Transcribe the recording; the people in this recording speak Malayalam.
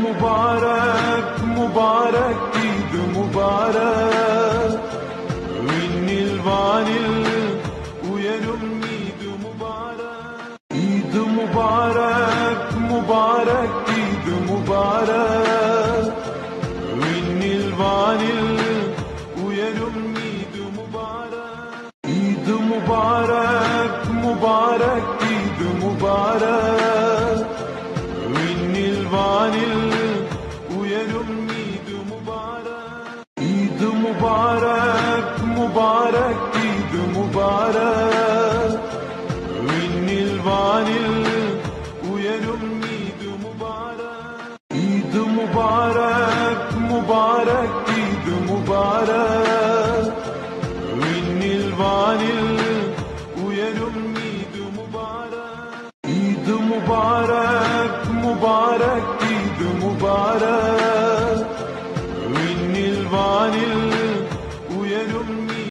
മുബാരക് മുബാരക് ഈദ് മുബാരക് വിണ്ണിൽ വാനിൽ ഉയരും ഈദ് മുബാരക് ഈദ് മുബാരക് മുബാരക് ഈദ് മുബാരക് വിണ്ണിൽ വാനിൽ ഉയരും ഈദ് മുബാരക് ഈദ് മുബാരക് മുബാരക് ഈദ് മുബാരക് വിണ്ണിൽ വാനിൽ ഉയരും ഈദ് മുബാരക് ഈദ് മുബാരക് മുബാരക് ഈദ് മുബാരക് വിണ്ണിൽ വാനിൽ ഉയരും ഈദ് മുബാരക് ഈദ് മുബാരക്